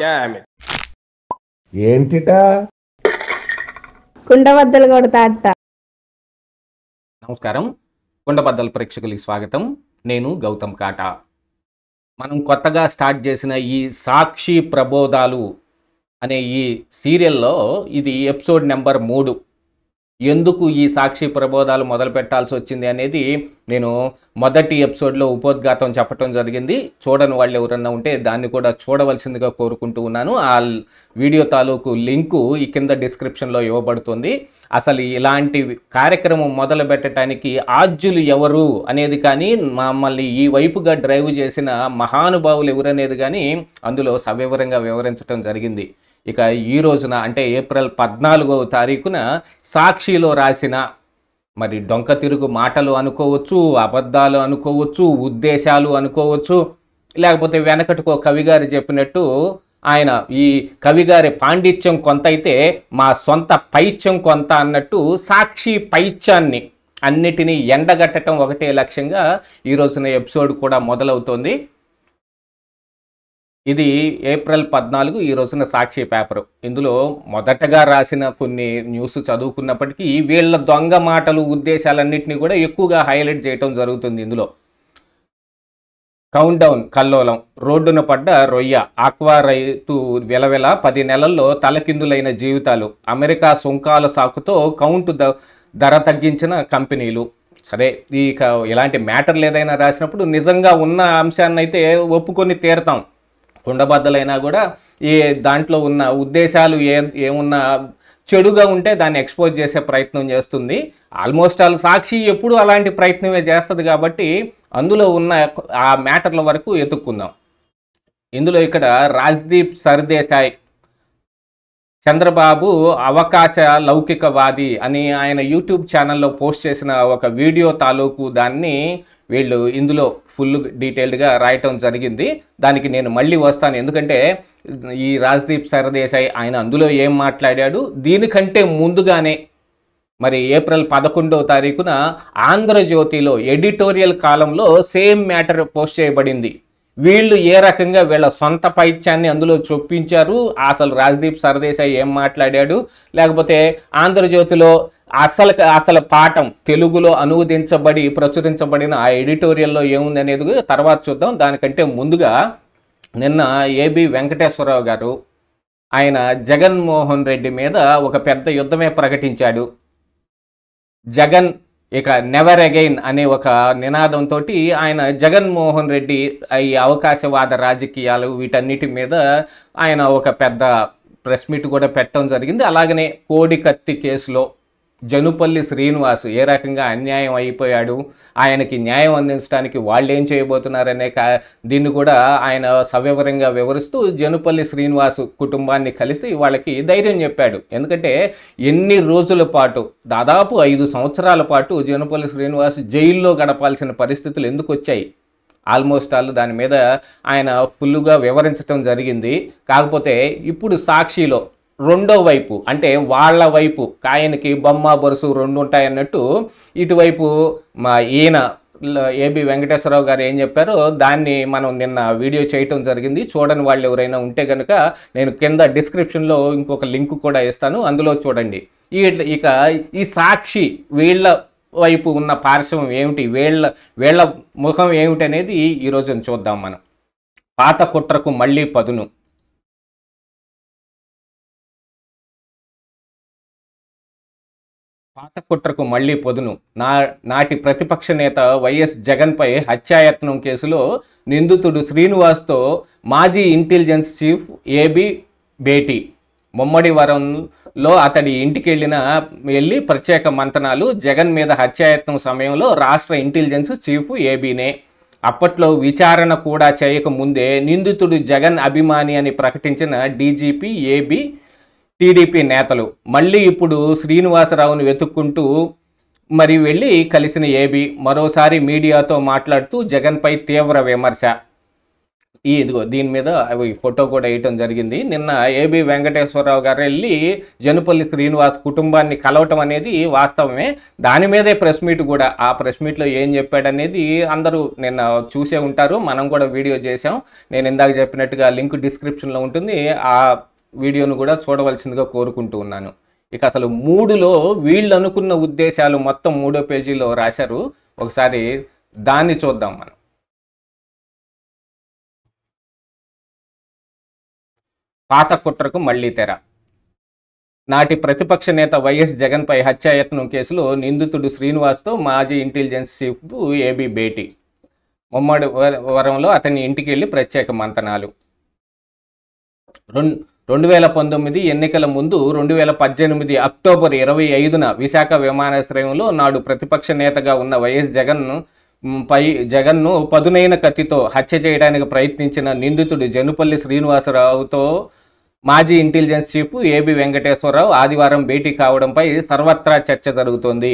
Damn it. ఏంటిటా కుండబద్దలు కొడతా అత్త. నమస్కారం, కుండబద్దల ప్రేక్షకులకి స్వాగతం. నేను గౌతమ్ కాటా. మనం కొత్తగా స్టార్ట్ చేసిన ఈ సాక్షి ప్రబోధాలు అనే ఈ సీరియల్లో ఇది ఎపిసోడ్ నెంబర్ 3. ఎందుకు ఈ సాక్షి ప్రబోధాలు మొదలు పెట్టాల్సి వచ్చింది అనేది నేను మొదటి ఎపిసోడ్లో ఉపోద్ఘాతం చెప్పడం జరిగింది. చూడని వాళ్ళు ఎవరన్నా ఉంటే దాన్ని కూడా చూడవలసిందిగా కోరుకుంటూ ఉన్నాను. ఆ వీడియో తాలూకు లింకు ఈ కింద డిస్క్రిప్షన్లో ఇవ్వబడుతుంది. అసలు ఇలాంటి కార్యక్రమం మొదలు పెట్టడానికి ఆద్యులు ఎవరు అనేది కానీ, మమ్మల్ని ఈ వైపుగా డ్రైవ్ చేసిన మహానుభావులు ఎవరనేది కానీ అందులో సవివరంగా వివరించడం జరిగింది. ఇక ఈ రోజున అంటే ఏప్రిల్ 14వ తారీఖున సాక్షిలో రాసిన మరి డొంక తిరుగు మాటలు అనుకోవచ్చు, అబద్ధాలు అనుకోవచ్చు, ఉద్దేశాలు అనుకోవచ్చు, లేకపోతే వెనకటికో కవిగారు చెప్పినట్టు ఆయన ఈ కవిగారి పాండిత్యం కొంత అయితే మా సొంత పైత్యం కొంత అన్నట్టు సాక్షి పైత్యాన్ని అన్నిటినీ ఎండగట్టడం ఒకటే లక్ష్యంగా ఈ రోజున ఎపిసోడ్ కూడా మొదలవుతోంది. ఇది ఏప్రిల్ 14 ఈ రోజున సాక్షి పేపరు. ఇందులో మొదటగా రాసిన కొన్ని న్యూస్ చదువుకున్నప్పటికీ వీళ్ళ దొంగ మాటలు ఉద్దేశాలన్నింటినీ కూడా ఎక్కువగా హైలైట్ చేయటం జరుగుతుంది. ఇందులో కౌంట్ డౌన్ కల్లోలం, రోడ్డున పడ్డ రొయ్య, ఆక్వా రైతు వెలవెల 10 నెలల్లో తలకిందులైన జీవితాలు, అమెరికా సుంకాల సాకుతో కౌంట్ ధర తగ్గించిన కంపెనీలు. సరే, ఇక ఇలాంటి మ్యాటర్లు ఏదైనా రాసినప్పుడు నిజంగా ఉన్న అంశాన్ని అయితే ఒప్పుకొని తీరతాం. కుండబద్దలైనా కూడా ఈ దాంట్లో ఉన్న ఉద్దేశాలు ఏమున్నా చెడుగా ఉంటే దాన్ని ఎక్స్పోజ్ చేసే ప్రయత్నం చేస్తుంది. ఆల్మోస్ట్ ఆల్ సాక్షి ఎప్పుడు అలాంటి ప్రయత్నమే చేస్తుంది కాబట్టి అందులో ఉన్న ఆ మ్యాటర్ల వరకు ఎత్తుక్కుందాం. ఇందులో ఇక్కడ రాజ్దీప్ సర్దేశాయ్ చంద్రబాబు అవకాశ లౌకికవాది అని ఆయన యూట్యూబ్ ఛానల్లో పోస్ట్ చేసిన ఒక వీడియో తాలూకు దాన్ని వీళ్ళు ఇందులో ఫుల్ డీటెయిల్డ్గా రాయటం జరిగింది. దానికి నేను మళ్ళీ వస్తాను, ఎందుకంటే ఈ రాజ్దీప్ సర్దేశాయ్ ఆయన అందులో ఏం మాట్లాడాడు దీనికంటే ముందుగానే మరి ఏప్రిల్ 11వ తారీఖున ఆంధ్రజ్యోతిలో ఎడిటోరియల్ కాలంలో సేమ్ మ్యాటర్ పోస్ట్ చేయబడింది. వీళ్ళు ఏ రకంగా వీళ్ళ సొంత పైత్యాన్ని అందులో చొప్పించారు, అసలు రాజ్దీప్ సర్దేశాయ్ ఏం మాట్లాడాడు, లేకపోతే ఆంధ్రజ్యోతిలో అసలు పాఠం తెలుగులో అనువదించబడి ప్రచురించబడిన ఆ ఎడిటోరియల్లో ఏముంది అనేది తర్వాత చూద్దాం. దానికంటే ముందుగా నిన్న ఏబి వెంకటేశ్వరరావు గారు ఆయన జగన్మోహన్ రెడ్డి మీద ఒక పెద్ద యుద్ధమే ప్రకటించాడు. జగన్ ఇక నెవర్ అగైన్ అనే ఒక నినాదంతో ఆయన జగన్మోహన్ రెడ్డి ఈ అవకాశవాద రాజకీయాలు వీటన్నిటి మీద ఆయన ఒక పెద్ద ప్రెస్ మీట్ కూడా పెట్టడం జరిగింది. అలాగనే కోడికత్తి కేసులో జనుపల్లి శ్రీనివాస్ ఏ రకంగా అన్యాయం అయిపోయాడు, ఆయనకి న్యాయం అందించడానికి వాళ్ళు ఏం చేయబోతున్నారనే దీన్ని కూడా ఆయన సవివరంగా వివరిస్తూ జనుపల్లి శ్రీనివాస్ కుటుంబాన్ని కలిసి వాళ్ళకి ధైర్యం చెప్పాడు. ఎందుకంటే ఎన్ని రోజుల పాటు దాదాపు 5 సంవత్సరాల పాటు జనుపల్లి శ్రీనివాస్ జైల్లో గడపాల్సిన పరిస్థితులు ఎందుకు వచ్చాయి, ఆల్మోస్ట్ ఆల్ దాని మీద ఆయన ఫుల్గా వివరించడం జరిగింది. కాకపోతే ఇప్పుడు సాక్షిలో రెండో వైపు అంటే వాళ్ళ వైపు కాయనికి బొమ్మ బొరుసు 2 ఉంటాయన్నట్టు ఇటువైపు మా ఈయన ఏబి వెంకటేశ్వరరావు గారు ఏం చెప్పారో దాన్ని మనం నిన్న వీడియో చేయటం జరిగింది. చూడని వాళ్ళు ఎవరైనా ఉంటే కనుక నేను కింద డిస్క్రిప్షన్లో ఇంకొక లింక్ కూడా ఇస్తాను, అందులో చూడండి. ఇక ఈ సాక్షి వీళ్ళ వైపు ఉన్న పార్శ్వం ఏమిటి, వీళ్ళ ముఖం ఏమిటి అనేది ఈరోజు చూద్దాం మనం. పాత కుట్రకు మళ్ళీ పదును. పాత కుట్రకు మళ్లీ పొదును. నాటి ప్రతిపక్ష నేత వైఎస్ జగన్పై హత్యాయత్నం కేసులో నిందితుడు శ్రీనివాస్తో మాజీ ఇంటెలిజెన్స్ చీఫ్ ఏబి భేటీ. ముమ్మడివరంలో అతడి ఇంటికి వెళ్ళి ప్రత్యేక మంతనాలు. జగన్ మీద హత్యాయత్నం సమయంలో రాష్ట్ర ఇంటెలిజెన్స్ చీఫ్ ఏబీనే. అప్పట్లో విచారణ కూడా చేయకముందే నిందితుడు జగన్ అభిమాని అని ప్రకటించిన డీజీపీ ఏబీ టీడీపీ నేతలు మళ్ళీ ఇప్పుడు శ్రీనివాసరావును వెతుక్కుంటూ మరి వెళ్ళి కలిసిన ఏబీ మరోసారి మీడియాతో మాట్లాడుతూ జగన్పై తీవ్ర విమర్శ. ఇదిగో దీని మీద అవి ఫోటో కూడా వేయటం జరిగింది. నిన్న ఏబి వెంకటేశ్వరరావు గారు వెళ్ళి జనుపల్లి శ్రీనివాస్ కుటుంబాన్ని కలవటం అనేది వాస్తవమే. దాని మీదే ప్రెస్ మీట్ కూడా, ఆ ప్రెస్ మీట్లో ఏం చెప్పాడనేది అందరూ నిన్న చూసే ఉంటారు. మనం కూడా వీడియో చేసాం. నేను ఇందాక చెప్పినట్టుగా లింక్ డిస్క్రిప్షన్లో ఉంటుంది. ఆ వీడియోను కూడా చూడవలసిందిగా కోరుకుంటూ ఉన్నాను. ఇక అసలు 3లో వీళ్ళు అనుకున్న ఉద్దేశాలు మొత్తం 3వ పేజీలో రాశారు. ఒకసారి దాన్ని చూద్దాం మనం. పాత కుట్రకు మళ్లీ తెర. నాటి ప్రతిపక్ష నేత వైఎస్ జగన్పై హత్యాయత్నం కేసులో నిందితుడు శ్రీనివాస్తో మాజీ ఇంటెలిజెన్స్ చీఫ్ ఏబీ భేటీ. ముమ్మడి వరంలో అతని ఇంటికి వెళ్ళి ప్రత్యేక మంతనాలు. 2019 ఎన్నికల ముందు 2018 అక్టోబర్ 25న విశాఖ విమానాశ్రయంలో నాడు ప్రతిపక్ష నేతగా ఉన్న వైఎస్ జగన్ను పదునైన కత్తితో హత్య చేయడానికి ప్రయత్నించిన నిందితుడు జనుపల్లి శ్రీనివాసరావుతో మాజీ ఇంటెలిజెన్స్ చీఫ్ ఏబి వెంకటేశ్వరరావు ఆదివారం భేటీ కావడంపై సర్వత్రా చర్చ జరుగుతోంది.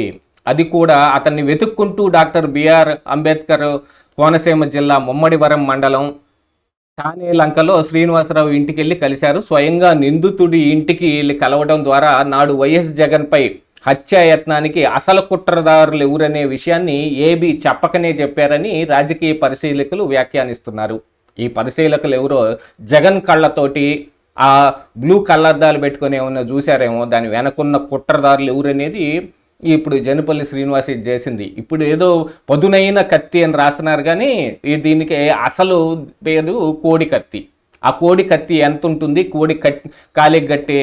అది కూడా అతన్ని వెతుక్కుంటూ డాక్టర్ బిఆర్ అంబేద్కర్ కోనసీమ జిల్లా ముమ్మడివరం మండలం లంకలో శ్రీనివాసరావు ఇంటికి వెళ్ళి కలిశారు. స్వయంగా నిందితుడి ఇంటికి వెళ్ళి కలవడం ద్వారా నాడు వైఎస్ జగన్పై హత్యాయత్నానికి అసలు కుట్రదారులు ఎవరనే విషయాన్ని ఏబీ చెప్పకనే చెప్పారని రాజకీయ పరిశీలకులు వ్యాఖ్యానిస్తున్నారు. ఈ పరిశీలకులు ఎవరో జగన్ కళ్ళతోటి ఆ బ్లూ కళ్ళద్దాలు పెట్టుకుని ఏమన్నా చూశారేమో, దాని వెనకున్న కుట్రదారులు ఎవరనేది ఇప్పుడు జనుపల్లి శ్రీనివాస్ చేసింది. ఇప్పుడు ఏదో పదునైన కత్తి అని రాస్తున్నారు, కానీ దీనికి అసలు పేరు కోడి కత్తి. ఆ కోడి కత్తి ఎంత ఉంటుంది, కోడి కాలికి కట్టే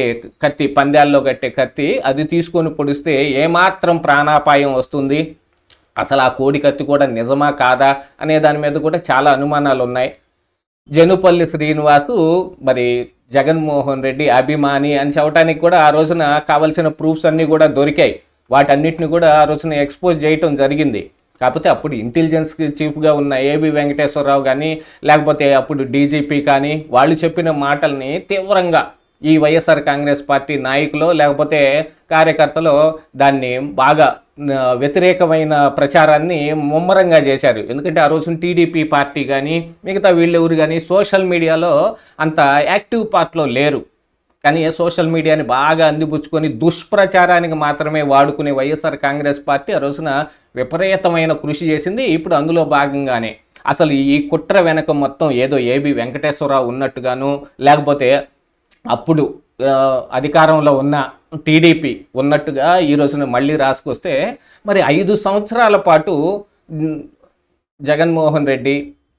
కత్తి, పందాల్లో కట్టే కత్తి, అది తీసుకొని పొడిస్తే ఏమాత్రం ప్రాణాపాయం వస్తుంది, అసలు ఆ కోడి కత్తి కూడా నిజమా కాదా అనే దాని మీద కూడా చాలా అనుమానాలు ఉన్నాయి. జనుపల్లి శ్రీనివాసు మరి జగన్మోహన్ రెడ్డి అభిమాని అని చెప్పడానికి కూడా ఆ రోజున కావలసిన ప్రూఫ్స్ అన్నీ కూడా దొరికాయి. వాటన్నిటిని కూడా ఆ రోజున ఎక్స్పోజ్ చేయటం జరిగింది. కాకపోతే అప్పుడు ఇంటెలిజెన్స్ చీఫ్గా ఉన్న ఏబి వెంకటేశ్వరరావు కానీ, లేకపోతే అప్పుడు డీజీపీ కానీ, వాళ్ళు చెప్పిన మాటల్ని తీవ్రంగా ఈ వైఎస్ఆర్ కాంగ్రెస్ పార్టీ నాయకులు లేకపోతే కార్యకర్తలు దాన్ని బాగా వ్యతిరేకమైన ప్రచారాన్ని ముమ్మరంగా చేశారు. ఎందుకంటే ఆ రోజున టీడీపీ పార్టీ కానీ మిగతా వీళ్ళెవరు కానీ సోషల్ మీడియాలో అంత యాక్టివ్ పార్ట్లో లేరు. కానీ సోషల్ మీడియాని బాగా అందిపుచ్చుకొని దుష్ప్రచారానికి మాత్రమే వాడుకునే వైఎస్ఆర్ కాంగ్రెస్ పార్టీ ఆ రోజున విపరీతమైన కృషి చేసింది. ఇప్పుడు అందులో భాగంగానే అసలు ఈ కుట్ర వెనక మొత్తం ఏదో ఏబి వెంకటేశ్వరరావు ఉన్నట్టుగాను, లేకపోతే అప్పుడు అధికారంలో ఉన్న టీడీపీ ఉన్నట్టుగా ఈ రోజున మళ్ళీ రాసుకొస్తే, మరి 5 సంవత్సరాల పాటు జగన్మోహన్ రెడ్డి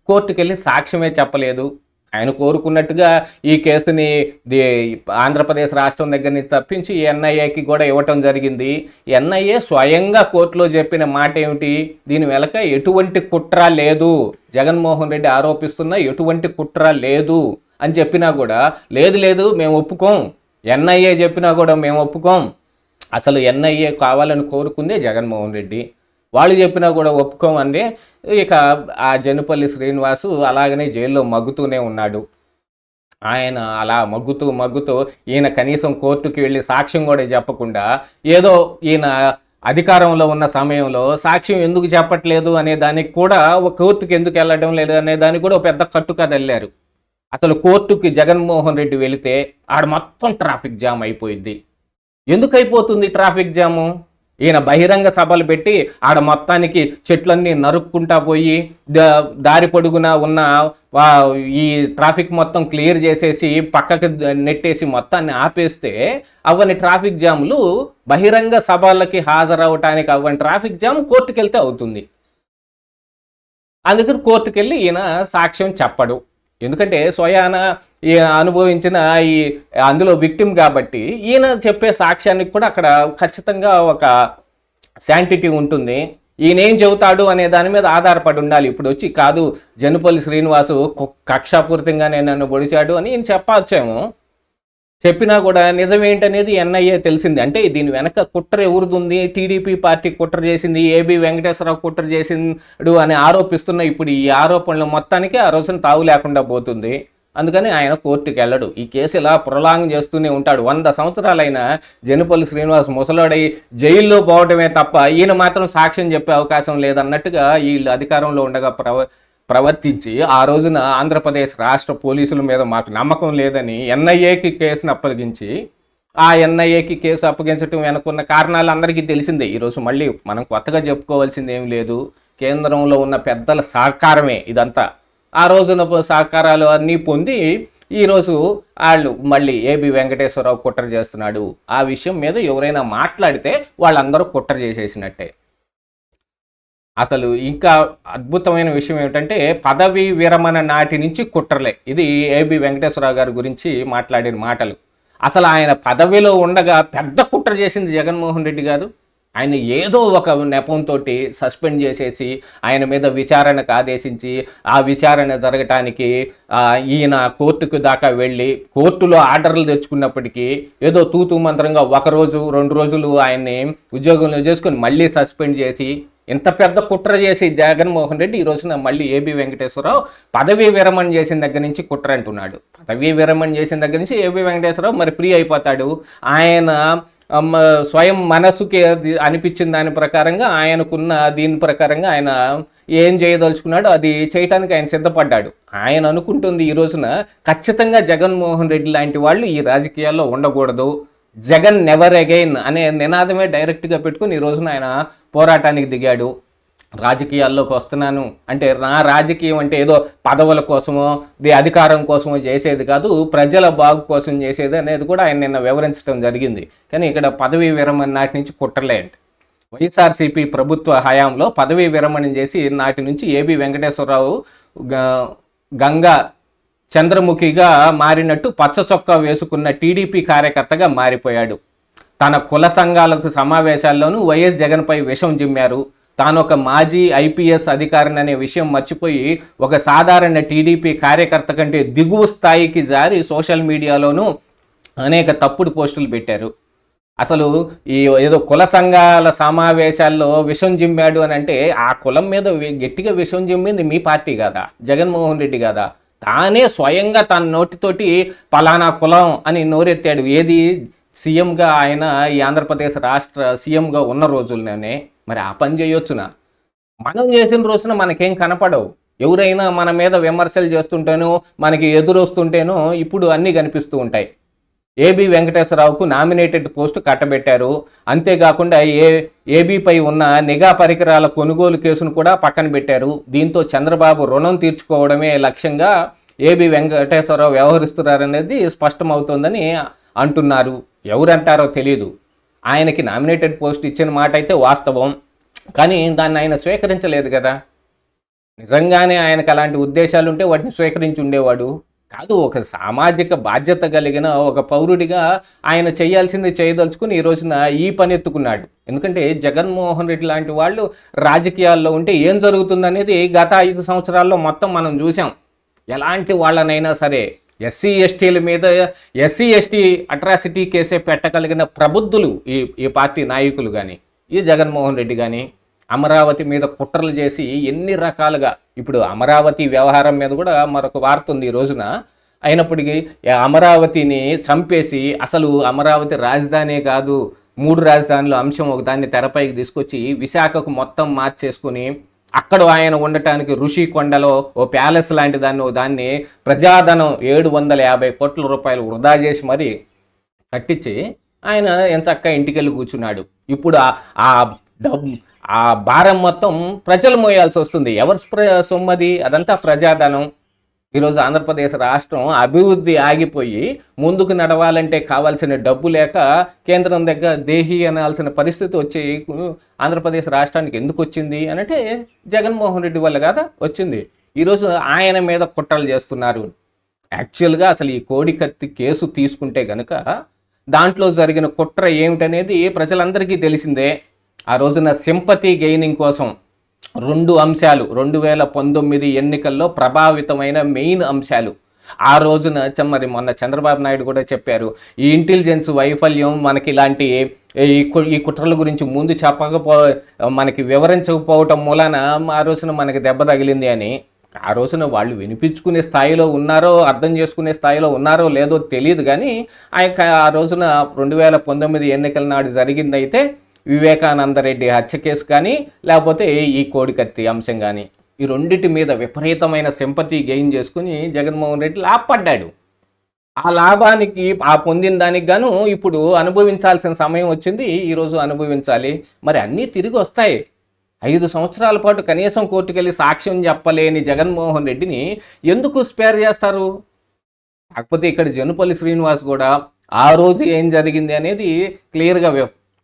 కోర్టుకెళ్ళి సాక్ష్యమే చెప్పలేదు. ఆయన కోరుకున్నట్టుగా ఈ కేసుని ఆంధ్రప్రదేశ్ రాష్ట్రం దగ్గర నుంచి తప్పించి ఎన్ఐఏకి కూడా ఇవ్వటం జరిగింది. ఎన్ఐఏ స్వయంగా కోర్టులో చెప్పిన మాట ఏమిటి, దీని వెనక ఎటువంటి కుట్ర లేదు, జగన్మోహన్ రెడ్డి ఆరోపిస్తున్న ఎటువంటి కుట్ర లేదు అని చెప్పినా కూడా లేదు మేము ఒప్పుకోం, ఎన్ఐఏ చెప్పినా కూడా మేము ఒప్పుకోం, అసలు ఎన్ఐఏ కావాలని కోరుకుందే జగన్మోహన్ రెడ్డి, వాళ్ళు చెప్పినా కూడా ఒప్పుకోమండి. ఇక ఆ జనుపల్లి శ్రీనివాసు అలాగనే జైల్లో మగ్గుతూనే ఉన్నాడు. ఆయన అలా మగ్గుతూ ఈయన కనీసం కోర్టుకి వెళ్ళి సాక్ష్యం కూడా చెప్పకుండా, ఏదో ఈయన అధికారంలో ఉన్న సమయంలో సాక్ష్యం ఎందుకు చెప్పట్లేదు అనే దానికి కూడా ఒక కోర్టుకి ఎందుకు వెళ్ళడం లేదు అనే దానికి కూడా పెద్ద కట్టుకథ వెళ్ళారు. అసలు కోర్టుకి జగన్మోహన్ రెడ్డి వెళితే ఆడ మొత్తం ట్రాఫిక్ జామ్ అయిపోయింది. ఎందుకు అయిపోతుంది ట్రాఫిక్ జాము? ఈయన బహిరంగ సభలు పెట్టి ఆడ మొత్తానికి చెట్లన్నీ నరుక్కుంటా పోయి దారి పొడుగున ఉన్న ఈ ట్రాఫిక్ మొత్తం క్లియర్ చేసేసి పక్కకి నెట్టేసి మొత్తాన్ని ఆపేస్తే అవన్నీ ట్రాఫిక్ జాములు బహిరంగ సభలకి హాజరవటానికి అవ్వని ట్రాఫిక్ జామ్ కోర్టుకు వెళ్తే అవుతుంది. అందుకని కోర్టుకు వెళ్ళి ఈయన సాక్ష్యం చెప్పడు. ఎందుకంటే స్వయాన అనుభవించిన ఈ అందులో విక్టిమ్ కాబట్టి ఈయన చెప్పే సాక్ష్యానికి కూడా అక్కడ ఖచ్చితంగా ఒక శాంటిటీ ఉంటుంది. ఈయన ఏం చెబుతాడు అనే దాని మీద ఆధారపడి ఉండాలి. ఇప్పుడు వచ్చి కాదు జనుపల్లి శ్రీనివాసు కక్షాపూరితంగానే నన్ను పొడిచాడు అని ఈయన చెప్పచ్చేమో, చెప్పినా కూడా నిజమేంటనేది ఎన్ఐఏ తెలిసింది. అంటే దీని వెనక కుట్ర ఎవరిది, టీడీపీ పార్టీ కుట్ర చేసింది, ఏబి వెంకటేశ్వరరావు కుట్ర చేసిండు అని ఆరోపిస్తున్న ఇప్పుడు ఈ ఆరోపణలు మొత్తానికి ఆ రోజున తావు లేకుండా పోతుంది. అందుకని ఆయన కోర్టుకి వెళ్ళడు. ఈ కేసు ఇలా ప్రొలాంగ్ చేస్తూనే ఉంటాడు. 100 సంవత్సరాలైన జనుపల్లి శ్రీనివాస్ ముసలాడై జైల్లో పోవడమే తప్ప ఈయన మాత్రం సాక్ష్యం చెప్పే అవకాశం లేదన్నట్టుగా వీళ్ళు అధికారంలో ఉండగా ప్రవర్తించి ఆ రోజున ఆంధ్రప్రదేశ్ రాష్ట్ర పోలీసుల మీద మాకు నమ్మకం లేదని ఎన్ఐఏకి కేసును అప్పగించి ఆ ఎన్ఐఏకి కేసు అప్పగించడం వెనుకున్న కారణాలు అందరికీ తెలిసిందే. ఈరోజు మళ్ళీ మనం కొత్తగా చెప్పుకోవాల్సింది ఏం లేదు. కేంద్రంలో ఉన్న పెద్దల సహకారమే ఇదంతా. ఆ రోజున సహకారాలు అన్నీ పొంది ఈరోజు వాళ్ళు మళ్ళీ ఏబి వెంకటేశ్వరరావు కుట్ర చేస్తున్నాడు ఆ విషయం మీద ఎవరైనా మాట్లాడితే వాళ్ళందరూ కుట్ర చేసేసినట్టే. అసలు ఇంకా అద్భుతమైన విషయం ఏమిటంటే పదవీ విరమణ నాటి నుంచి కుట్రలే. ఇది ఏబి వెంకటేశ్వరరావు గారి గురించి మాట్లాడిన మాటలు. అసలు ఆయన పదవిలో ఉండగా పెద్ద కుట్ర చేసింది జగన్మోహన్ రెడ్డి గారు. ఆయన ఏదో ఒక నెపంతో సస్పెండ్ చేసేసి ఆయన మీద విచారణకు ఆదేశించి ఆ విచారణ జరగటానికి ఈయన కోర్టుకు దాకా వెళ్ళి కోర్టులో ఆర్డర్లు తెచ్చుకున్నప్పటికీ ఏదో తూతూ మంత్రంగా 1 రోజు 2 రోజులు ఆయన్ని ఉద్యోగంలో చేసుకొని మళ్ళీ సస్పెండ్ చేసి ఇంత పెద్ద కుట్ర చేసి జగన్మోహన్ రెడ్డి ఈ రోజున మళ్ళీ ఏబి వెంకటేశ్వరరావు పదవీ విరమణ చేసిన దగ్గర నుంచి కుట్ర అంటున్నాడు. పదవీ విరమణ చేసిన దగ్గర నుంచి ఏబి వెంకటేశ్వరరావు మరి ఫ్రీ అయిపోతాడు. ఆయన స్వయం మనసుకి అనిపించిన దాని ప్రకారంగా ఆయనకున్న దీని ప్రకారంగా ఆయన ఏం చేయదలుచుకున్నాడో అది చేయటానికి ఆయన సిద్ధపడ్డాడు. ఆయన అనుకుంటుంది ఈ రోజున ఖచ్చితంగా జగన్మోహన్ రెడ్డి లాంటి వాళ్ళు ఈ రాజకీయాల్లో ఉండకూడదు, జగన్ నెవర్ అగైన్ అనే నినాదమే డైరెక్ట్గా పెట్టుకుని ఈ రోజున ఆయన పోరాటానికి దిగాడు. రాజకీయాల్లోకి వస్తున్నాను అంటే నా రాజకీయం అంటే ఏదో పదవుల కోసమో అధికారం కోసమో చేసేది కాదు, ప్రజల బాగు కోసం చేసేది అనేది కూడా ఆయన నిన్న వివరించడం జరిగింది. కానీ ఇక్కడ పదవీ విరమణ నాటి నుంచి కుట్రలే అంటే వైఎస్ఆర్సీపీ ప్రభుత్వ హయాంలో పదవీ విరమణ చేసి నాటి నుంచి ఏబి వెంకటేశ్వరరావు గంగా చంద్రముఖిగా మారినట్టు పచ్చ చొక్కా వేసుకున్న టీడీపీ కార్యకర్తగా మారిపోయాడు. తన కుల సంఘాలకు సమావేశాల్లోనూ వైఎస్ జగన్పై విషం జిమ్మారు. తాను ఒక మాజీ ఐపీఎస్ అధికారిని అనే విషయం మర్చిపోయి ఒక సాధారణ టీడీపీ కార్యకర్త కంటే దిగువ స్థాయికి జారి సోషల్ మీడియాలోనూ అనేక తప్పుడు పోస్టులు పెట్టారు. అసలు ఈ ఏదో కుల సంఘాల సమావేశాల్లో విషం జిమ్మాడు అని అంటే ఆ కులం మీద గట్టిగా విషం జిమ్మింది మీ పార్టీ కాదా, జగన్మోహన్ రెడ్డి కాదా? తానే స్వయంగా తన నోటితోటి పలానా కులం అని నోరెత్తాడు. ఏది సీఎంగా ఆయన ఈ ఆంధ్రప్రదేశ్ రాష్ట్ర సీఎంగా ఉన్న రోజుల్లోనే. మరి ఆ పని చేయొచ్చునా? మనం చేసిన రోజున మనకేం కనపడవు. ఎవరైనా మన మీద విమర్శలు చేస్తుంటేనో మనకి ఎదురొస్తుంటేనో ఇప్పుడు అన్నీ కనిపిస్తూ ఉంటాయి. ఏబి వెంకటేశ్వరరావుకు నామినేటెడ్ పోస్టు కట్టబెట్టారు. అంతేకాకుండా ఏబీపై ఉన్న నిఘా పరికరాల కొనుగోలు కేసును కూడా పక్కన పెట్టారు. దీంతో చంద్రబాబు రుణం తీర్చుకోవడమే లక్ష్యంగా ఏబి వెంకటేశ్వరరావు వ్యవహరిస్తున్నారనేది స్పష్టమవుతోందని అంటున్నారు. ఎవరంటారో తెలియదు. ఆయనకి నామినేటెడ్ పోస్ట్ ఇచ్చిన మాట అయితే వాస్తవం, కానీ దాన్ని ఆయన స్వీకరించలేదు కదా. నిజంగానే ఆయనకు అలాంటి ఉద్దేశాలు ఉంటే వాటిని స్వీకరించి ఉండేవాడు కాదు. ఒక సామాజిక బాధ్యత కలిగిన ఒక పౌరుడిగా ఆయన చేయాల్సింది చేయదలుచుకుని ఈ రోజున ఈ పని ఎత్తుకున్నాడు. ఎందుకంటే జగన్మోహన్ రెడ్డి లాంటి వాళ్ళు రాజకీయాల్లో ఉంటే ఏం జరుగుతుందనేది గత 5 సంవత్సరాల్లో మొత్తం మనం చూసాం. ఎలాంటి వాళ్ళనైనా సరే ఎస్సీ ఎస్టీల మీద ఎస్సీ ఎస్టీ అట్రాసిటీ కేసే పెట్టగలిగిన ప్రబుద్ధులు ఈ పార్టీ నాయకులు కానీ ఈ జగన్మోహన్ రెడ్డి కానీ అమరావతి మీద కుట్రలు చేసి ఎన్ని రకాలుగా ఇప్పుడు అమరావతి వ్యవహారం మీద కూడా మరొక వార్త ఉంది ఈ రోజున. అయినప్పటికీ అమరావతిని చంపేసి అసలు అమరావతి రాజధానే కాదు 3 రాజధానుల అంశం ఒకదాన్ని తెరపైకి తీసుకొచ్చి విశాఖకు మొత్తం మార్చేసుకుని అక్కడ ఆయన ఉండటానికి ఋషికొండలో ఓ ప్యాలెస్ లాంటి దాన్ని ప్రజాధనం 750 కోట్ల రూపాయలు వృధా చేసి మరి కట్టించి ఆయన ఎంచక్కా ఇంటికెళ్ళి కూర్చున్నాడు. ఇప్పుడు ఆ భారం మొత్తం ప్రజలు మోయాల్సి వస్తుంది. ఎవరి సొమ్మది? అదంతా ప్రజాధనం. ఈరోజు ఆంధ్రప్రదేశ్ రాష్ట్రం అభివృద్ధి ఆగిపోయి ముందుకు నడవాలంటే కావాల్సిన డబ్బు లేక కేంద్రం దగ్గర దేహి అనాల్సిన పరిస్థితి వచ్చి ఆంధ్రప్రదేశ్ రాష్ట్రానికి ఎందుకు వచ్చింది అంటే జగన్మోహన్ రెడ్డి వల్ల కదా వచ్చింది. ఈరోజు ఆయన మీద కుట్రలు చేస్తున్నారు. యాక్చువల్గా అసలు ఈ కోడికత్తి కేసు తీసుకుంటే కనుక దాంట్లో జరిగిన కుట్ర ఏమిటనేది ప్రజలందరికీ తెలిసిందే. ఆ రోజున సింపతి గెయినింగ్ కోసం 2 అంశాలు 2019 ఎన్నికల్లో ప్రభావితమైన మెయిన్ అంశాలు ఆ రోజున మరి మొన్న చంద్రబాబు నాయుడు కూడా చెప్పారు. ఈ ఇంటెలిజెన్స్ వైఫల్యం మనకి ఇలాంటి ఈ కుట్రల గురించి ముందు మనకి వివరించకపోవటం మూలాన ఆ రోజున మనకి దెబ్బ తగిలింది అని. ఆ రోజున వాళ్ళు వినిపించుకునే స్థాయిలో ఉన్నారో అర్థం చేసుకునే స్థాయిలో ఉన్నారో లేదో తెలియదు, కానీ ఆ రోజున 2019 ఎన్నికల నాడు జరిగిందైతే వివేకానంద రెడ్డి హత్య కేసు కానీ లేకపోతే ఈ కోడికత్తి అంశం కానీ ఈ రెండిటి మీద విపరీతమైన సింపతి గెయిన్ చేసుకుని జగన్మోహన్ రెడ్డి లాభపడ్డాడు. ఆ లాభానికి ఆ పొందిన దానికి గాను ఇప్పుడు అనుభవించాల్సిన సమయం వచ్చింది. ఈరోజు అనుభవించాలి. మరి అన్నీ తిరిగి వస్తాయి. 5 సంవత్సరాల పాటు కనీసం కోర్టుకెళ్ళి సాక్ష్యం చెప్పలేని జగన్మోహన్ రెడ్డిని ఎందుకు స్పేర్ చేస్తారు? కాకపోతే ఇక్కడ జనుపల్లి శ్రీనివాస్ కూడా ఆ రోజు ఏం జరిగింది అనేది క్లియర్గా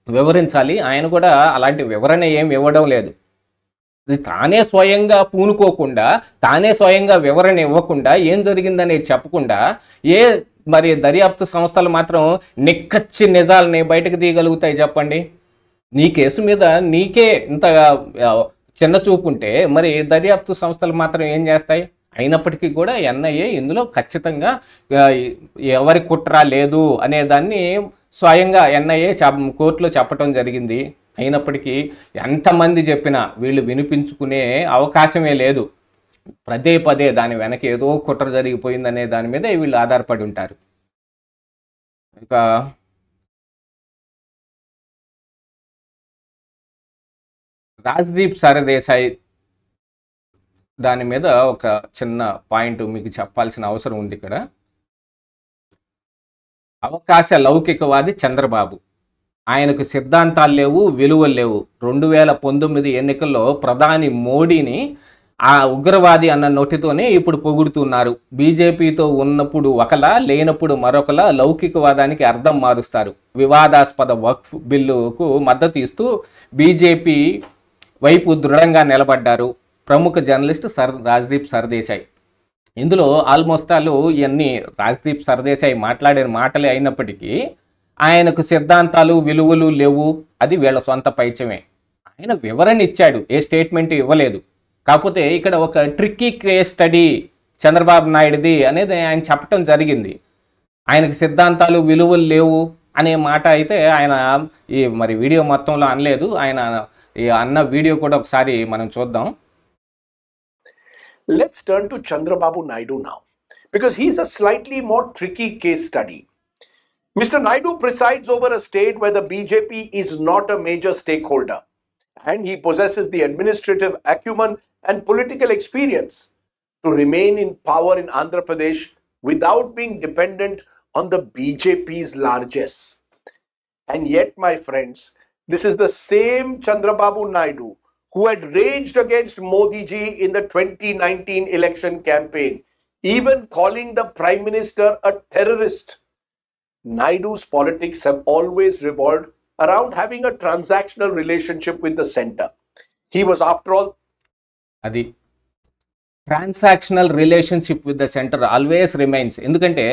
వివరించాలి. ఆయన కూడా అలాంటి వివరణ ఏం ఇవ్వడం లేదు. తానే స్వయంగా పూనుకోకుండా, తానే స్వయంగా వివరణ ఇవ్వకుండా, ఏం జరిగిందనేది చెప్పకుండా మరి దర్యాప్తు సంస్థలు మాత్రం నిక్కచ్చి నిజాలని బయటకు తీయగలుగుతాయి చెప్పండి? నీ కేసు మీద నీకే ఇంత చిన్న చూపు ఉంటే మరి దర్యాప్తు సంస్థలు మాత్రం ఏం చేస్తాయి? అయినప్పటికీ కూడా ఎన్ఐఏ ఇందులో ఖచ్చితంగా ఎవరి కుట్ర లేదు అనే దాన్ని స్వయంగా ఎన్ఐఏ కోర్టులో చెప్పడం జరిగింది. అయినప్పటికీ ఎంతమంది చెప్పినా వీళ్ళు వినిపించుకునే అవకాశమే లేదు. పదే పదే దాని వెనక ఏదో కుట్ర జరిగిపోయిందనే దాని మీద వీళ్ళు ఆధారపడి ఉంటారు. ఇక రాజ్దీప్ సరదేశాయ్ దాని మీద ఒక చిన్న పాయింట్ మీకు చెప్పాల్సిన అవసరం ఉంది. ఇక్కడ అవకాశ లౌకికవాది చంద్రబాబు, ఆయనకు సిద్ధాంతాలు లేవు, విలువలు లేవు. 2019 ఎన్నికల్లో ప్రధాని మోడీని ఆ ఉగ్రవాది అన్న నోటితోనే ఇప్పుడు పొగుడుతున్నారు. బీజేపీతో ఉన్నప్పుడు ఒకలా, లేనప్పుడు మరొకలా లౌకికవాదానికి అర్థం మారుస్తారు. వివాదాస్పద వక్ఫ్ బిల్లుకు మద్దతు ఇస్తూ బీజేపీ వైపు దృఢంగా నిలబడ్డారు ప్రముఖ జర్నలిస్ట్ రాజ్దీప్ సర్దేశాయ్. ఇందులో ఆల్మోస్ట్ ఇవన్నీ రాజ్దీప్ సర్దేశాయ్ మాట్లాడిన మాటలే అయినప్పటికీ ఆయనకు సిద్ధాంతాలు విలువలు లేవు, అది వీళ్ళ సొంత పైచమే. ఆయన వివరణ ఇచ్చాడు, ఏ స్టేట్మెంట్ ఇవ్వలేదు. కాకపోతే ఇక్కడ ఒక ట్రిక్కీ కేస్ స్టడీ చంద్రబాబు నాయుడుది అనేది ఆయన చెప్పడం జరిగింది. ఆయనకు సిద్ధాంతాలు విలువలు లేవు అనే మాట అయితే ఆయన మరి వీడియో మొత్తంలో అనలేదు. ఆయన అన్న వీడియో కూడా ఒకసారి మనం చూద్దాం. Let's turn to Chandrababu Naidu now, because he's a slightly more tricky case study. Mr. Naidu presides over a state where the BJP is not a major stakeholder, and he possesses the administrative acumen and political experience to remain in power in Andhra Pradesh without being dependent on the BJP's largesse. And yet, my friends, this is the same Chandrababu Naidu who had raged against Modi ji in the 2019 election campaign, even calling the Prime Minister a terrorist. Naidu's politics have always revolved around having a transactional relationship with the center. He was, after all, అది transactional relationship with the centre always remains. ఎందుకంటే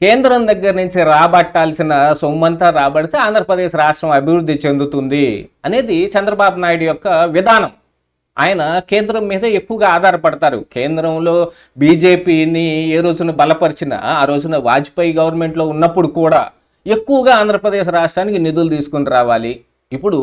కేంద్రం దగ్గర నుంచి రాబట్టాల్సిన సొమ్మంతా రాబడితే ఆంధ్రప్రదేశ్ రాష్ట్రం అభివృద్ధి చెందుతుంది అనేది చంద్రబాబు నాయుడు యొక్క విధానం. ఆయన కేంద్రం మీద ఎక్కువగా ఆధారపడతారు. కేంద్రంలో బీజేపీని ఏ రోజున బలపరిచినా ఆ రోజున వాజ్పేయి గవర్నమెంట్లో ఉన్నప్పుడు కూడా ఎక్కువగా ఆంధ్రప్రదేశ్ రాష్ట్రానికి నిధులు తీసుకుని రావాలి. ఇప్పుడు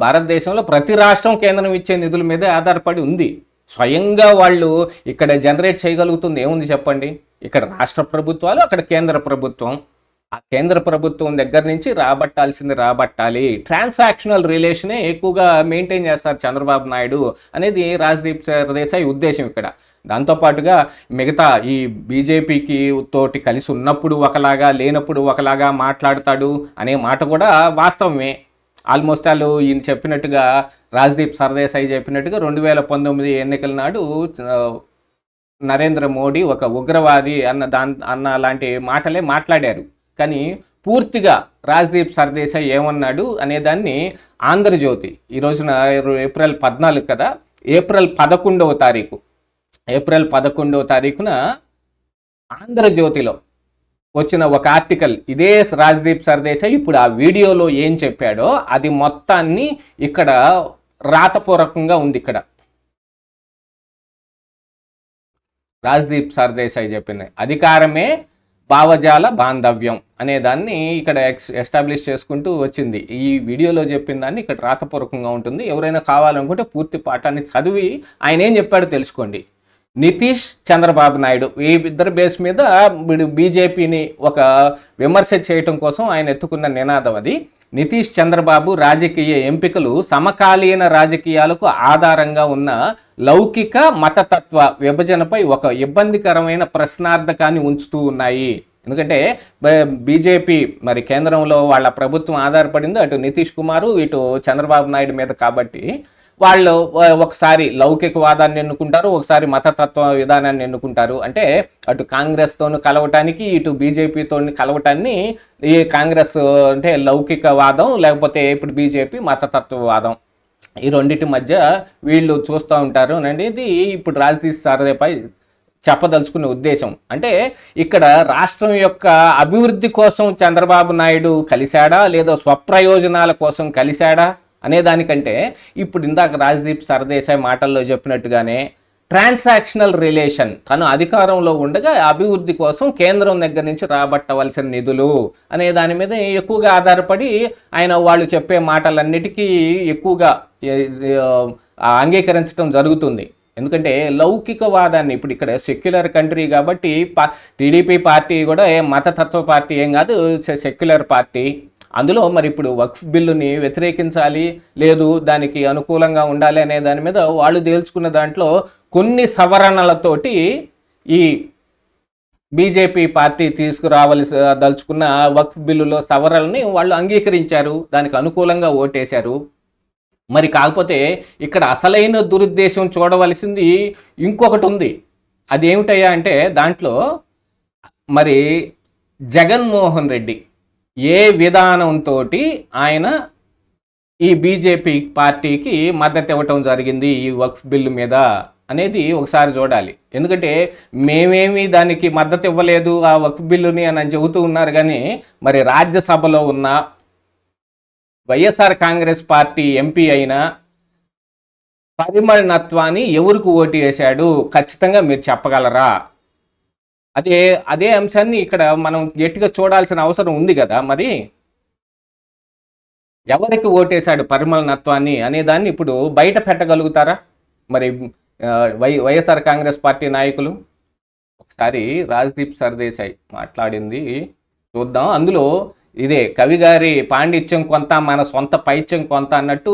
భారతదేశంలో ప్రతి రాష్ట్రం కేంద్రం ఇచ్చే నిధుల మీదే ఆధారపడి ఉంది. స్వయంగా వాళ్ళు ఇక్కడ జనరేట్ చేయగలుగుతుంది ఏముంది చెప్పండి? ఇక్కడ రాష్ట్ర ప్రభుత్వాలు, అక్కడ కేంద్ర ప్రభుత్వం. ఆ కేంద్ర ప్రభుత్వం దగ్గర నుంచి రాబట్టాల్సింది రాబట్టాలి. ట్రాన్సాక్షనల్ రిలేషనే ఎక్కువగా మెయింటైన్ చేస్తారు చంద్రబాబు నాయుడు అనేది రాజ్దీప్ సర్దేశాయ్ ఉద్దేశం ఇక్కడ. దాంతోపాటుగా మిగతా ఈ బీజేపీకి తోటి కలిసి ఉన్నప్పుడు ఒకలాగా, లేనప్పుడు ఒకలాగా మాట్లాడతాడు అనే మాట కూడా వాస్తవమే. ఆల్మోస్ట్ ఈయన చెప్పినట్టుగా, రాజ్దీప్ సర్దేశాయ్ చెప్పినట్టుగా 2019 ఎన్నికల నాడు నరేంద్ర మోడీ ఒక ఉగ్రవాది అన్న లాంటి మాటలే మాట్లాడారు. కానీ పూర్తిగా రాజ్దీప్ సర్దేశాయ్ ఏమన్నాడు అనేదాన్ని ఆంధ్రజ్యోతి ఈ రోజున ఏప్రిల్ 14 కదా, ఏప్రిల్ 11వ తారీఖున ఆంధ్రజ్యోతిలో వచ్చిన ఒక ఆర్టికల్, ఇదే రాజ్దీప్ సర్దేశాయ్ ఇప్పుడు ఆ వీడియోలో ఏం చెప్పాడో అది మొత్తాన్ని ఇక్కడ రాతపూర్వకంగా ఉంది. ఇక్కడ రాజ్దీప్ సర్దేశాయ్ చెప్పిన అధికారమే భావజాల బాంధవ్యం అనే దాన్ని ఇక్కడ ఎస్టాబ్లిష్ చేసుకుంటూ వచ్చింది. ఈ వీడియోలో చెప్పిన దాన్ని ఇక్కడ రాతపూర్వకంగా ఉంటుంది. ఎవరైనా కావాలనుకుంటే పూర్తి పాఠాన్ని చదివి ఆయన ఏం చెప్పాడో తెలుసుకోండి. నితీష్, చంద్రబాబు నాయుడు ఈ ఇద్దరు బేస్ మీద బీజేపీని ఒక విమర్శ చేయటం కోసం ఆయన ఎత్తుకున్న నినాదం అది. నితీష్ చంద్రబాబు రాజకీయ ఎంపికలు సమకాలీన రాజకీయాలకు ఆధారంగా ఉన్న లౌకిక మతతత్వ విభజనపై ఒక ఇబ్బందికరమైన ప్రశ్నార్థకాన్ని ఉంచుతూ ఉన్నాయి. ఎందుకంటే బీజేపీ మరి కేంద్రంలో వాళ్ళ ప్రభుత్వం ఆధారపడింది అటు నితీష్ కుమారు ఇటు చంద్రబాబు నాయుడు మీద. కాబట్టి వాళ్ళు ఒకసారి లౌకికవాదాన్ని ఎన్నుకుంటారు, ఒకసారి మతతత్వ విధానాన్ని ఎన్నుకుంటారు. అంటే అటు కాంగ్రెస్తోను కలవటానికి ఇటు బీజేపీతో కలవటాన్ని ఈ కాంగ్రెస్ అంటే లౌకికవాదం, లేకపోతే ఇప్పుడు బీజేపీ మతతత్వవాదం, ఈ రెండింటి మధ్య వీళ్ళు చూస్తూ ఉంటారు అనేది ఇప్పుడు రాజదీప్ సర్దేపై చెప్పదలుచుకునే ఉద్దేశం. అంటే ఇక్కడ రాష్ట్రం యొక్క అభివృద్ధి కోసం చంద్రబాబు నాయుడు కలిశాడా లేదా స్వప్రయోజనాల కోసం కలిశాడా అనే దానికంటే ఇప్పుడు ఇందాక రాజదీప్ సర్దేశాయ్ మాటల్లో చెప్పినట్టుగానే ట్రాన్సాక్షనల్ రిలేషన్, తను అధికారంలో ఉండగా అభివృద్ధి కోసం కేంద్రం దగ్గర నుంచి రాబట్టవలసిన నిధులు అనే దాని మీద ఎక్కువగా ఆధారపడి ఆయన వాళ్ళు చెప్పే మాటలన్నిటికీ ఎక్కువగా అంగీకరించడం జరుగుతుంది. ఎందుకంటే లౌకికవాదాన్ని ఇప్పుడు ఇక్కడ సెక్యులర్ కంట్రీ కాబట్టి టీడీపీ పార్టీ కూడా మతతత్వ పార్టీ ఏం కాదు, సెక్యులర్ పార్టీ. అందులో మరి ఇప్పుడు వక్ఫ్ బిల్లుని వ్యతిరేకించాలి లేదు దానికి అనుకూలంగా ఉండాలి అనే దాని మీద వాళ్ళు తేల్చుకున్న దాంట్లో కొన్ని సవరణలతోటి ఈ బీజేపీ పార్టీ తీసుకురావలసి దలుచుకున్న వక్ఫ్ బిల్లులో సవరణని వాళ్ళు అంగీకరించారు, దానికి అనుకూలంగా ఓటేశారు. మరి కాకపోతే ఇక్కడ అసలైన దురుద్దేశం చూడవలసింది ఇంకొకటి ఉంది. అదేమిటయ్యా అంటే దాంట్లో మరి జగన్మోహన్ రెడ్డి ఏ విధానంతో ఆయన ఈ బీజేపీ పార్టీకి మద్దతు ఇవ్వటం జరిగింది ఈ వక్ఫ్ బిల్లు మీద అనేది ఒకసారి చూడాలి. ఎందుకంటే మేమేమి దానికి మద్దతు ఇవ్వలేదు ఆ వక్ఫ్ బిల్లుని అని చెబుతూ ఉన్నారు. కానీ మరి రాజ్యసభలో ఉన్న వైఎస్ఆర్ కాంగ్రెస్ పార్టీ ఎంపీ అయిన పరిమళ్ నత్వాని ఎవరికి ఓటు వేశాడు ఖచ్చితంగా మీరు చెప్పగలరా? అదే అంశాన్ని ఇక్కడ మనం గట్టిగా చూడాల్సిన అవసరం ఉంది కదా. మరి ఎవరికి ఓటేశాడు పరిమళ్ నత్వాని అనే దాన్ని ఇప్పుడు బయట పెట్టగలుగుతారా మరి వైఎస్ఆర్ కాంగ్రెస్ పార్టీ నాయకులు? ఒకసారి రాజదీప్ సర్దేశాయ్ మాట్లాడింది చూద్దాం. అందులో ఇదే కవి గారి పాండిత్యం కొంత మన సొంత పైత్యం కొంత అన్నట్టు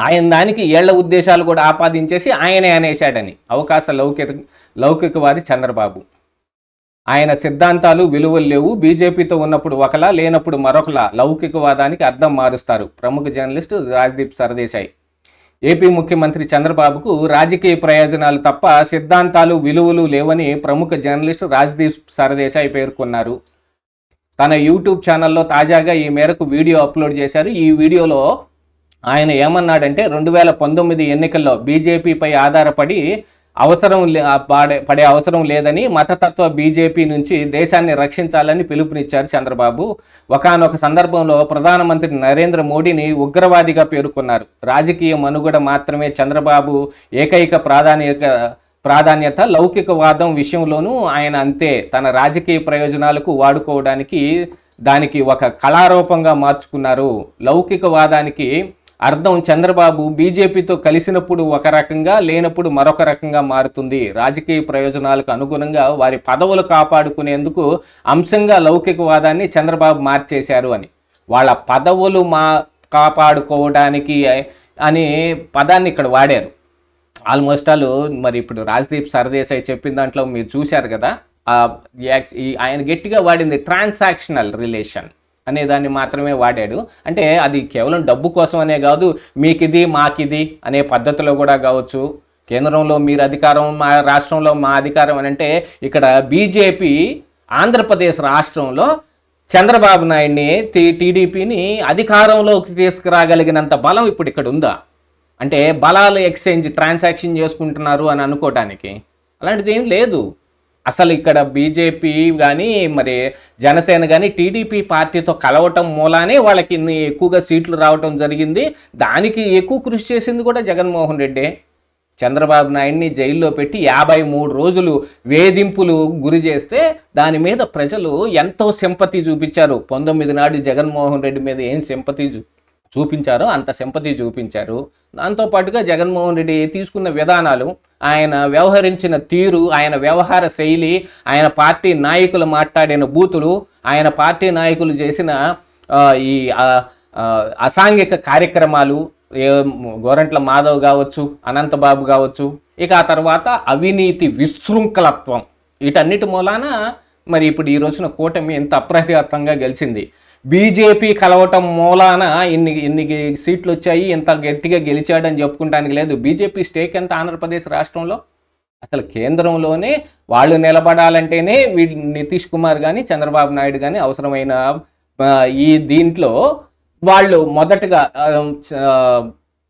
ఆయన దానికి ఏళ్ల ఉద్దేశాలు కూడా ఆపాదించేసి ఆయనే అనేశాడని. అవకాశ లౌకికవాది చంద్రబాబు, ఆయన సిద్ధాంతాలు విలువలు లేవు, బీజేపీతో ఉన్నప్పుడు ఒకలా లేనప్పుడు మరొకలా లౌకికవాదానికి అర్థం మారుస్తారు. ప్రముఖ జర్నలిస్టు రాజదీప్ సర్దేశాయ్. ఏపీ ముఖ్యమంత్రి చంద్రబాబుకు రాజకీయ ప్రయోజనాలు తప్ప సిద్ధాంతాలు విలువలు లేవని ప్రముఖ జర్నలిస్టు రాజదీప్ సర్దేశాయ్ పేర్కొన్నారు. తన యూట్యూబ్ ఛానల్లో తాజాగా ఈ మేరకు వీడియో అప్లోడ్ చేశారు. ఈ వీడియోలో ఆయన ఏమన్నాడంటే 2019 ఎన్నికల్లో బీజేపీపై ఆధారపడి పడే అవసరం లేదని, మతతత్వ బీజేపీ నుంచి దేశాన్ని రక్షించాలని పిలుపునిచ్చారు చంద్రబాబు. ఒకానొక సందర్భంలో ప్రధానమంత్రి నరేంద్ర మోడీని ఉగ్రవాదిగా పేర్కొన్నారు. రాజకీయ మనుగడ మాత్రమే చంద్రబాబు ఏకైక ప్రాధాన్యత, లౌకికవాదం విషయంలోనూ ఆయన అంతే. తన రాజకీయ ప్రయోజనాలకు వాడుకోవడానికి దానికి ఒక కళారూపంగా మార్చుకున్నారు. లౌకికవాదానికి అర్థం చంద్రబాబు బీజేపీతో కలిసినప్పుడు ఒక రకంగా లేనప్పుడు మరొక రకంగా మారుతుంది. రాజకీయ ప్రయోజనాలకు అనుగుణంగా వారి పదవులు కాపాడుకునేందుకు అంశంగా లౌకికవాదాన్ని చంద్రబాబు మార్చేశారు అని. వాళ్ళ పదవులు కాపాడుకోవడానికి అని పదాన్ని ఇక్కడ వాడారు. ఆల్మోస్ట్ ఆల్ మరి ఇప్పుడు రాజదీప్ సర్దేశాయ్ చెప్పిన దాంట్లో మీరు చూశారు కదా, ఆయన గట్టిగా వాడింది ట్రాన్సాక్షనల్ రిలేషన్ అనే దాన్ని మాత్రమే వాడాడు. అంటే అది కేవలం డబ్బు కోసం అనే కాదు, మీకిది మాకిది అనే పద్ధతిలో కూడా కావచ్చు. కేంద్రంలో మీరు అధికారం, మా రాష్ట్రంలో మా అధికారం అని అంటే ఇక్కడ బీజేపీ ఆంధ్రప్రదేశ్ రాష్ట్రంలో చంద్రబాబు నాయుడిని టీడీపీని అధికారంలోకి తీసుకురాగలిగినంత బలం ఇప్పుడు ఇక్కడ ఉందా? అంటే బలాలు ఎక్స్చేంజ్ ట్రాన్సాక్షన్ చేసుకుంటున్నారు అని అనుకోవటానికి అలాంటిది ఏం లేదు. అసలు ఇక్కడ బీజేపీ కానీ మరి జనసేన కానీ టీడీపీ పార్టీతో కలవటం మూలానే వాళ్ళకి ఇన్ని ఎక్కువగా సీట్లు రావటం జరిగింది. దానికి ఎక్కువ కృషి చేసింది కూడా జగన్మోహన్ రెడ్డి. చంద్రబాబు నాయుడిని జైల్లో పెట్టి 53 రోజులు వేధింపులు గురి చేస్తే దాని మీద ప్రజలు ఎంతో సింపతి చూపించారు. 19 నాడు జగన్మోహన్ రెడ్డి మీద ఏం సింపతి చూపించారో అంత సింపతి చూపించారు. దాంతోపాటుగా జగన్మోహన్ రెడ్డి తీసుకున్న విధానాలు, ఆయన వ్యవహరించిన తీరు, ఆయన వ్యవహార శైలి, ఆయన పార్టీ నాయకులు మాట్లాడిన బూతులు, ఆయన పార్టీ నాయకులు చేసిన ఈ అసాంఘిక కార్యక్రమాలు, గోరంట్ల మాధవ్ కావచ్చు, అనంతబాబు కావచ్చు, ఇక ఆ తర్వాత అవినీతి విశృంఖలత్వం, వీటన్నిటి మూలాన మరి ఇప్పుడు ఈ రోజున కూటమి ఎంత అప్రతిహతంగా గెలిచింది. బీజేపీ కలవటం మూలాన ఇన్ని సీట్లు వచ్చాయి, ఇంత గట్టిగా గెలిచాడని చెప్పుకుంటానికి లేదు. బీజేపీ స్టేక్ ఎంత ఆంధ్రప్రదేశ్ రాష్ట్రంలో? అసలు కేంద్రంలోనే వాళ్ళు నిలబడాలంటేనే నితీష్ కుమార్ కానీ చంద్రబాబు నాయుడు కానీ అవసరమైన దీంట్లో వాళ్ళు మొదటగా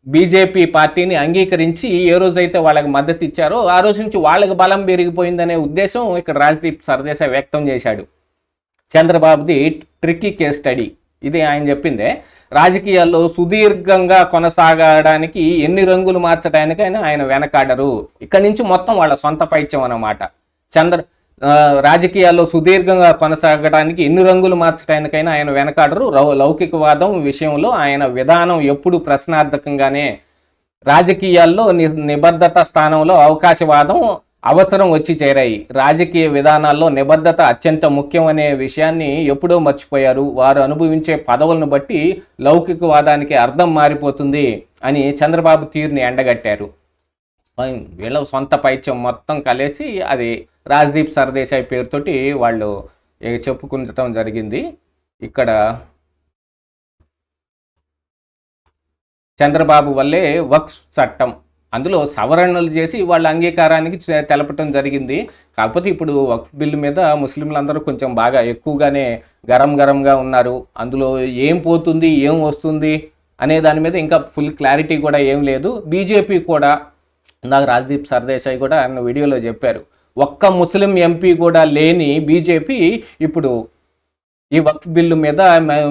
బీజేపీ పార్టీని అంగీకరించి ఏ రోజైతే వాళ్ళకి మద్దతు ఇచ్చారో ఆ రోజు నుంచి వాళ్ళకి బలం పెరిగిపోయిందనే ఉద్దేశం ఇక్కడ రాజ్దీప్ సర్దేశాయ్ వ్యక్తం చేశాడు. చంద్రబాబుది ట్రిక్కీ కేస్ స్టడీ ఇది ఆయన చెప్పిందే. రాజకీయాల్లో సుదీర్ఘంగా కొనసాగడానికి ఎన్ని రంగులు మార్చడానికైనా ఆయన వెనకాడరు. ఇక్కడి నుంచి మొత్తం వాళ్ళ సొంత పైత్యం అన్నమాట. రాజకీయాల్లో సుదీర్ఘంగా కొనసాగడానికి ఎన్ని రంగులు మార్చడానికైనా ఆయన వెనకాడరు. లౌకికవాదం విషయంలో ఆయన విధానం ఎప్పుడు ప్రశ్నార్థకంగానే. రాజకీయాల్లో నిబద్ధత స్థానంలో అవకాశవాదం అవసరం వచ్చి చేరాయి. రాజకీయ విధానాల్లో నిబద్ధత అత్యంత ముఖ్యం అనే విషయాన్ని ఎప్పుడో మర్చిపోయారు. వారు అనుభవించే పదవులను బట్టి లౌకికవాదానికి అర్థం మారిపోతుంది అని చంద్రబాబు తీరుని ఎండగట్టారు. వీళ్ళ సొంత పైత్యం మొత్తం కలిసి అది రాజ్దీప్ సర్దేశాయ్ పేరుతోటి వాళ్ళు చెప్పుకుంటం జరిగింది. ఇక్కడ చంద్రబాబు వల్లే వక్ఫ్ చట్టం అందులో సవరణలు చేసి వాళ్ళ అంగీకారానికి తెలపటం జరిగింది. కాకపోతే ఇప్పుడు వక్ఫ్ బిల్లు మీద ముస్లింలందరూ కొంచెం బాగా ఎక్కువగానే గరంగా ఉన్నారు. అందులో ఏం పోతుంది ఏం వస్తుంది అనే దాని మీద ఇంకా ఫుల్ క్లారిటీ కూడా ఏం లేదు. బీజేపీ కూడా నాకు రాజ్దీప్ సర్దేశాయ్ కూడా ఆయన వీడియోలో చెప్పారు, ఒక్క ముస్లిం ఎంపీ కూడా లేని బీజేపీ ఇప్పుడు ఈ వక్ఫ్ బిల్లు మీద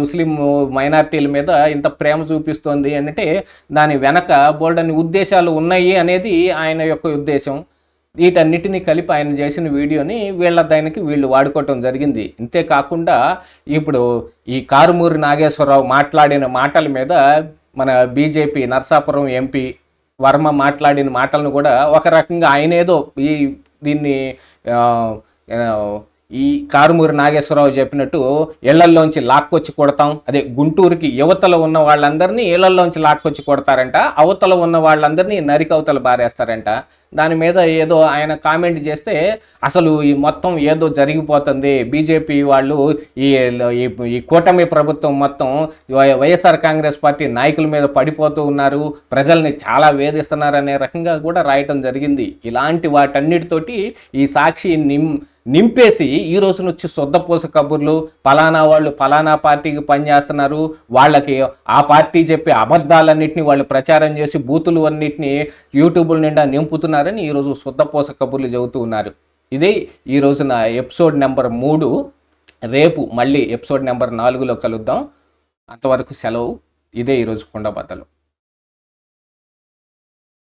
ముస్లిం మైనార్టీల మీద ఇంత ప్రేమ చూపిస్తోంది అంటే దాని వెనక బోల్డని ఉద్దేశాలు ఉన్నాయి అనేది ఆయన యొక్క ఉద్దేశం. వీటన్నిటినీ కలిపి ఆయన చేసిన వీడియోని దానికి వీళ్ళు వాడుకోవటం జరిగింది. ఇంతేకాకుండా ఇప్పుడు ఈ కారుమూరి నాగేశ్వరరావు మాట్లాడిన మాటల మీద మన బీజేపీ నర్సాపురం ఎంపీ వర్మ మాట్లాడిన మాటలను కూడా ఒక రకంగా ఆయనేదో దీన్ని ఈ కారుమూరి నాగేశ్వరరావు చెప్పినట్టు ఇళ్లల్లోంచి లాక్కొచ్చి కొడతాం, అదే గుంటూరుకి యువతలో ఉన్న వాళ్ళందరినీ ఇళ్లల్లోంచి లాక్కొచ్చి కొడతారంట, అవతల ఉన్న వాళ్ళందరినీ నరికవతలు బారేస్తారంట. దాని మీద ఏదో ఆయన కామెంట్ చేస్తే అసలు ఈ మొత్తం ఏదో జరిగిపోతుంది, బీజేపీ వాళ్ళు ఈ కూటమి ప్రభుత్వం మొత్తం వైఎస్ఆర్ కాంగ్రెస్ పార్టీ నాయకుల మీద పడిపోతూ ఉన్నారు, ప్రజల్ని చాలా వేధిస్తున్నారు అనే రకంగా కూడా రాయటం జరిగింది. ఇలాంటి వాటన్నిటితోటి ఈ సాక్షి నింపేసి ఈ రోజు నుంచి శుద్ధపూస కబుర్లు, పలానా వాళ్ళు పలానా పార్టీకి పనిచేస్తున్నారు, వాళ్ళకి ఆ పార్టీ చెప్పే అబద్ధాలన్నింటినీ వాళ్ళు ప్రచారం చేసి బూతులు అన్నింటినీ యూట్యూబ్ల నిండా నింపుతున్నారని ఈరోజు శుద్ధపూస కబుర్లు చెబుతూ ఉన్నారు. ఇదే ఈ రోజున ఎపిసోడ్ నెంబర్ 3. రేపు మళ్ళీ ఎపిసోడ్ నెంబర్ 4లో కలుద్దాం. అంతవరకు సెలవు. ఇదే ఈరోజు కుండబద్దలు.